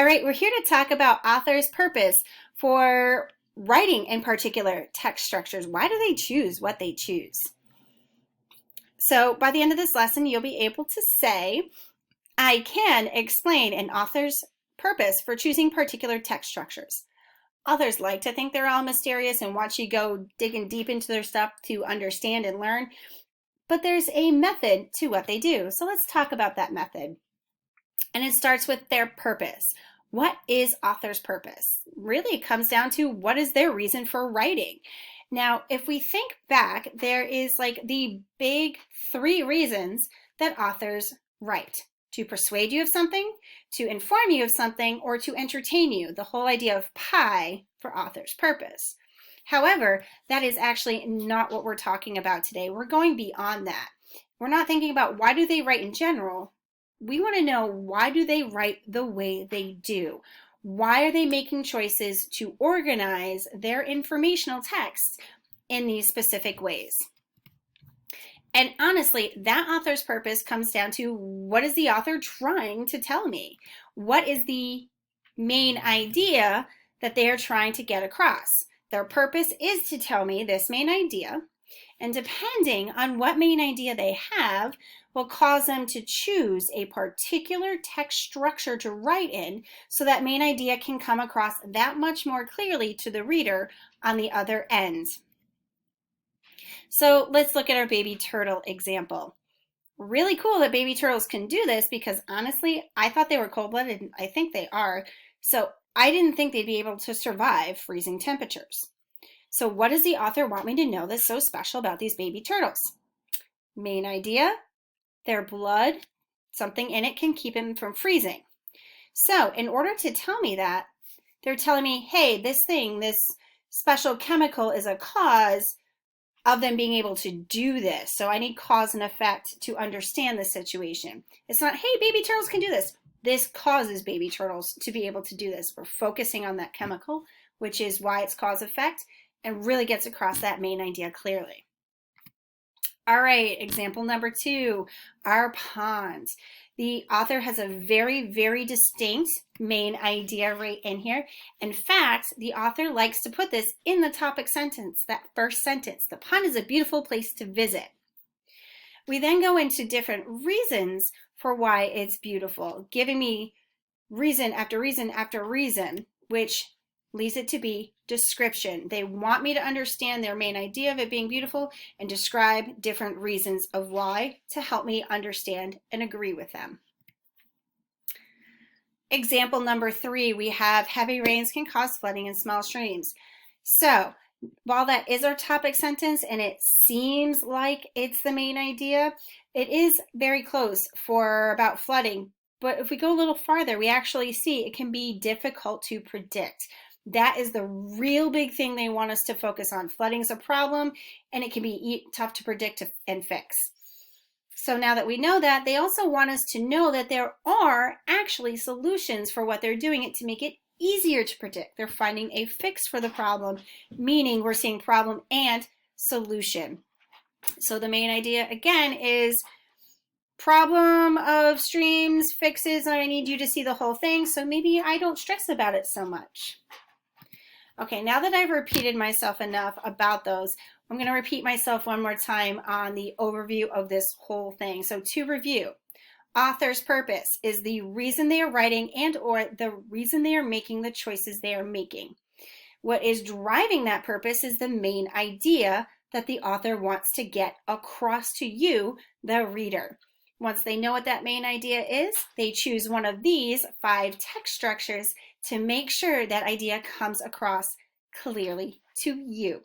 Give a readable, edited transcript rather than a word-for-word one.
All right, we're here to talk about author's purpose for writing in particular text structures. Why do they choose what they choose? So by the end of this lesson, you'll be able to say, I can explain an author's purpose for choosing particular text structures. Authors like to think they're all mysterious and want you go digging deep into their stuff to understand and learn, but there's a method to what they do. So let's talk about that method. And it starts with their purpose. What is author's purpose? Really, it comes down to what is their reason for writing. Now, if we think back, there is like the big three reasons that authors write: to persuade you of something, to inform you of something, or to entertain you. The whole idea of pie for author's purpose. However, that is actually not what we're talking about today. We're going beyond that. We're not thinking about why do they write in general. We want to know, why do they write the way they do? Why are they making choices to organize their informational texts in these specific ways? And honestly, that author's purpose comes down to, what is the author trying to tell me? What is the main idea that they are trying to get across? Their purpose is to tell me this main idea, and depending on what main idea they have will cause them to choose a particular text structure to write in, so that main idea can come across that much more clearly to the reader on the other end. So let's look at our baby turtle example. Really cool that baby turtles can do this, because honestly, I thought they were cold-blooded, and I think they are. So I didn't think they'd be able to survive freezing temperatures. So what does the author want me to know that's so special about these baby turtles? Main idea, their blood, something in it can keep them from freezing. So in order to tell me that, they're telling me, hey, this thing, this special chemical is a cause of them being able to do this. So I need cause and effect to understand the situation. It's not, hey, baby turtles can do this. This causes baby turtles to be able to do this. We're focusing on that chemical, which is why it's cause effect, and really gets across that main idea clearly. All right, example number 2, our pond. The author has a very, very distinct main idea right in here. In fact, the author likes to put this in the topic sentence, that first sentence. The pond is a beautiful place to visit. We then go into different reasons for why it's beautiful, giving me reason after reason after reason, which leads it to be description. They want me to understand their main idea of it being beautiful and describe different reasons of why to help me understand and agree with them. Example number 3, we have heavy rains can cause flooding in small streams. So while that is our topic sentence and it seems like it's the main idea, it is very close for about flooding. But if we go a little farther, we actually see it can be difficult to predict. That is the real big thing they want us to focus on. Flooding is a problem, and it can be tough to predict and fix. So now that we know that, they also want us to know that there are actually solutions for what they're doing it to make it easier to predict. They're finding a fix for the problem, meaning we're seeing problem and solution. So the main idea, again, is problem of streams, fixes, and I need you to see the whole thing, so maybe I don't stress about it so much. Okay, now that I've repeated myself enough about those, I'm going to repeat myself one more time on the overview of this whole thing. So to review, author's purpose is the reason they are writing and or the reason they are making the choices they are making. What is driving that purpose is the main idea that the author wants to get across to you, the reader. Once they know what that main idea is, they choose one of these 5 text structures to make sure that idea comes across clearly to you.